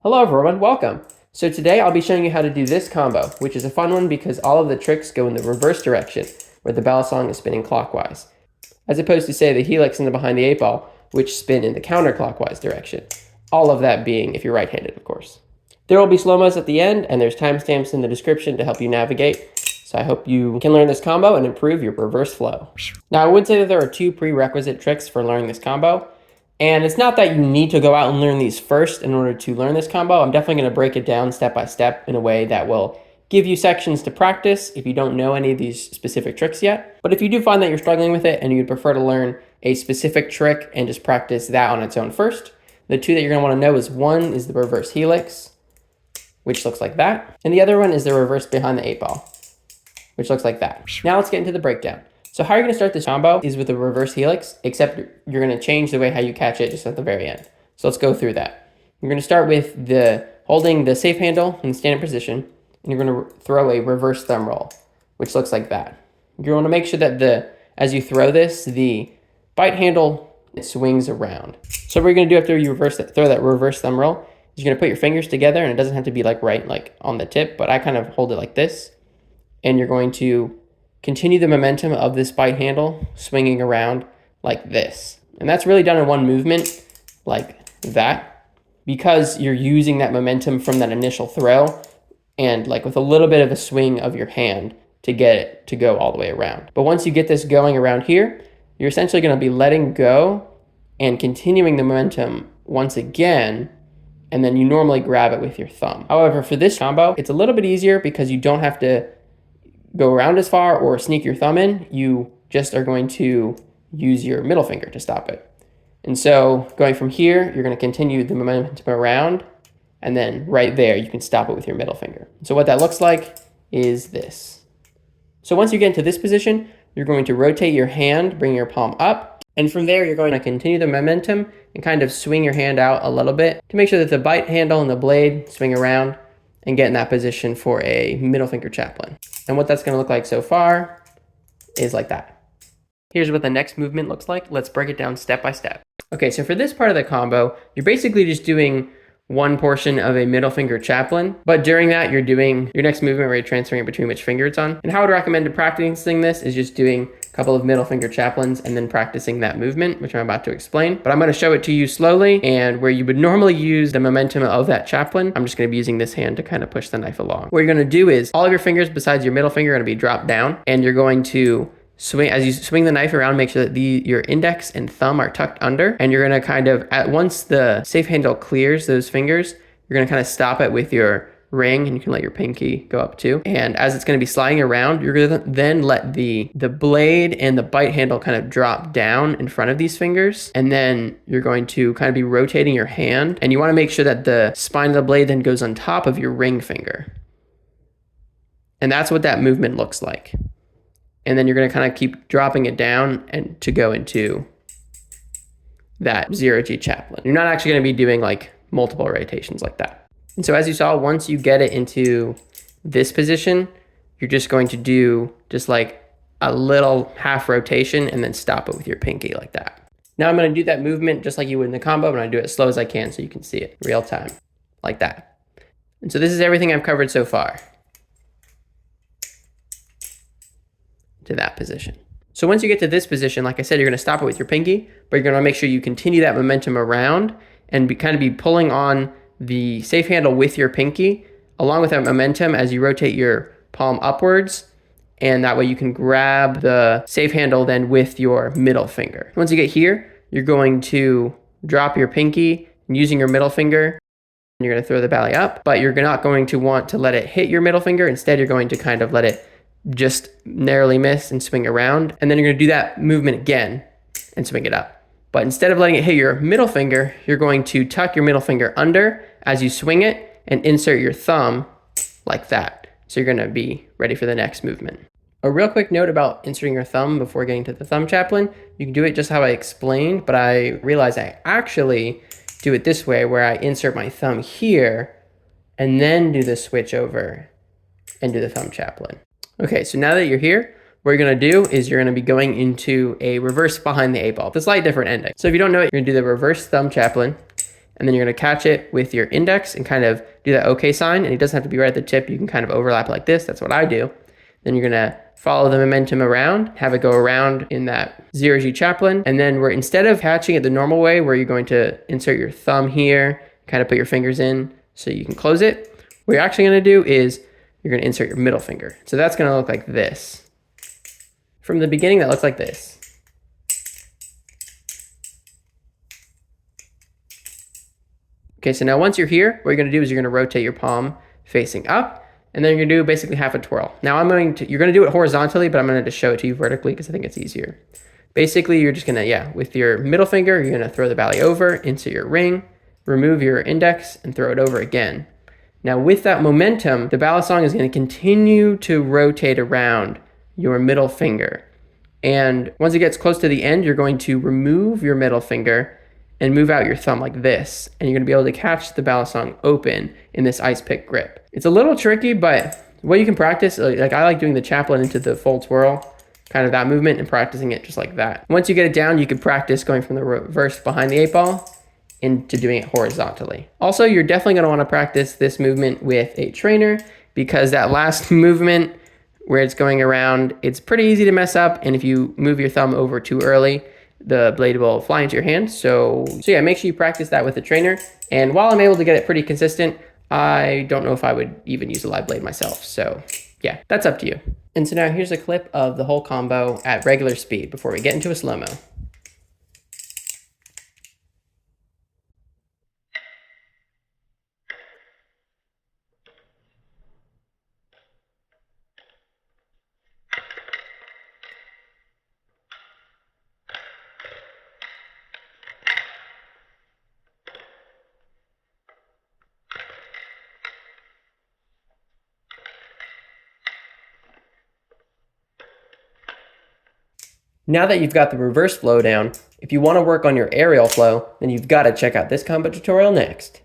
Hello everyone, welcome. So today I'll be showing you how to do this combo, which is a fun one because all of the tricks go in the reverse direction, where the balisong is spinning clockwise, as opposed to say the helix and the behind the 8-ball, which spin in the counterclockwise direction. All of that being if you're right-handed, of course. There will be slow-mos at the end, and there's timestamps in the description to help you navigate. So I hope you can learn this combo and improve your reverse flow. Now I would say that there are two prerequisite tricks for learning this combo. And it's not that you need to go out and learn these first in order to learn this combo. I'm definitely going to break it down step by step in a way that will give you sections to practice if you don't know any of these specific tricks yet. But if you do find that you're struggling with it and you'd prefer to learn a specific trick and just practice that on its own first, the two that you're going to want to know is one is the reverse helix, which looks like that. And the other one is the reverse behind the 8-ball, which looks like that. Now let's get into the breakdown. So how you're going to start this combo is with a reverse helix, except you're going to change the way how you catch it just at the very end. So let's go through that. You're going to start with holding the safe handle in the standing position, and you're going to throw a reverse thumb roll, which looks like that. You want to make sure that as you throw this, the bite handle swings around. So what you're going to do after you throw that reverse thumb roll is you're going to put your fingers together, and it doesn't have to be right on the tip, but I kind of hold it like this, and you're going to continue the momentum of this bite handle swinging around like this. And that's really done in one movement like that, because you're using that momentum from that initial throw and with a little bit of a swing of your hand to get it to go all the way around. But once you get this going around here, you're essentially going to be letting go and continuing the momentum once again, and then you normally grab it with your thumb. However, for this combo, it's a little bit easier because you don't have to go around as far or sneak your thumb in. You just are going to use your middle finger to stop it. And so going from here, you're going to continue the momentum around, and then right there, you can stop it with your middle finger. So what that looks like is this. So once you get into this position, you're going to rotate your hand, bring your palm up, and from there, you're going to continue the momentum and kind of swing your hand out a little bit to make sure that the bite handle and the blade swing around and get in that position for a middle finger chaplin. And what that's going to look like so far is like that. Here's what the next movement looks like. Let's break it down step by step. Okay, so for this part of the combo, you're basically just doing one portion of a middle finger chaplin, but during that, you're doing your next movement where you're transferring between which finger it's on. And how I would recommend practicing this is just doing a couple of middle finger chaplins and then practicing that movement, which I'm about to explain. But I'm going to show it to you slowly, and where you would normally use the momentum of that chaplin, I'm just going to be using this hand to kind of push the knife along. What you're going to do is all of your fingers besides your middle finger are going to be dropped down, and you're going to swing, as you swing the knife around, make sure that your index and thumb are tucked under, and you're going to kind of, once the safe handle clears those fingers, you're going to kind of stop it with your ring, and you can let your pinky go up too. And as it's going to be sliding around, you're going to then let the blade and the bite handle kind of drop down in front of these fingers, and then you're going to kind of be rotating your hand, and you want to make sure that the spine of the blade then goes on top of your ring finger. And that's what that movement looks like. And then you're going to kind of keep dropping it down and to go into that 0G chaplin. You're not actually going to be doing multiple rotations like that. And so as you saw, once you get it into this position, you're just going to do just a little half rotation and then stop it with your pinky like that. Now I'm going to do that movement just like you would in the combo, but I'm going to do it as slow as I can so you can see it real time like that. And so this is everything I've covered so far to that position. So once you get to this position, like I said, you're going to stop it with your pinky, but you're going to make sure you continue that momentum around and kind of be pulling on the safe handle with your pinky along with that momentum as you rotate your palm upwards, and that way you can grab the safe handle then with your middle finger. Once you get here, you're going to drop your pinky and using your middle finger, and you're going to throw the ballet up, but you're not going to want to let it hit your middle finger. Instead, you're going to kind of let it just narrowly miss and swing around, and then you're going to do that movement again and swing it up. But instead of letting it hit your middle finger, you're going to tuck your middle finger under as you swing it and insert your thumb like that. So you're going to be ready for the next movement. A real quick note about inserting your thumb before getting to the thumb chaplin. You can do it just how I explained, but I realized I actually do it this way, where I insert my thumb here and then do the switch over and do the thumb chaplin. Okay, so now that you're here, what you're going to do is you're going to be going into a reverse behind the 8-ball. It's a slightly different ending. So if you don't know it, you're going to do the reverse thumb chaplin, and then you're going to catch it with your index and kind of do that OK sign. And it doesn't have to be right at the tip. You can kind of overlap like this. That's what I do. Then you're going to follow the momentum around, have it go around in that 0G chaplin. And then instead of catching it the normal way, where you're going to insert your thumb here, kind of put your fingers in so you can close it, what you're actually going to do is you're going to insert your middle finger. So that's going to look like this. From the beginning, that looks like this. Okay, so now once you're here, what you're going to do is you're going to rotate your palm facing up, and then you're going to do basically half a twirl. Now you're going to do it horizontally, but I'm going to just show it to you vertically because I think it's easier. Basically, you're just going to, with your middle finger, you're going to throw the bally over into your ring, remove your index, and throw it over again. Now with that momentum, the balisong is going to continue to rotate around your middle finger. And once it gets close to the end, you're going to remove your middle finger and move out your thumb like this. And you're going to be able to catch the balisong open in this ice pick grip. It's a little tricky, but what you can practice, like I like doing the chaplin into the full twirl, kind of that movement, and practicing it just like that. Once you get it down, you can practice going from the reverse behind the 8-ball into doing it horizontally. Also, you're definitely going to want to practice this movement with a trainer, because that last movement where it's going around, it's pretty easy to mess up. And if you move your thumb over too early, the blade will fly into your hand. So yeah, make sure you practice that with a trainer. And while I'm able to get it pretty consistent, I don't know if I would even use a live blade myself. So yeah, that's up to you. And so now here's a clip of the whole combo at regular speed before we get into a slow-mo. Now that you've got the reverse flow down, if you want to work on your aerial flow, then you've got to check out this combo tutorial next.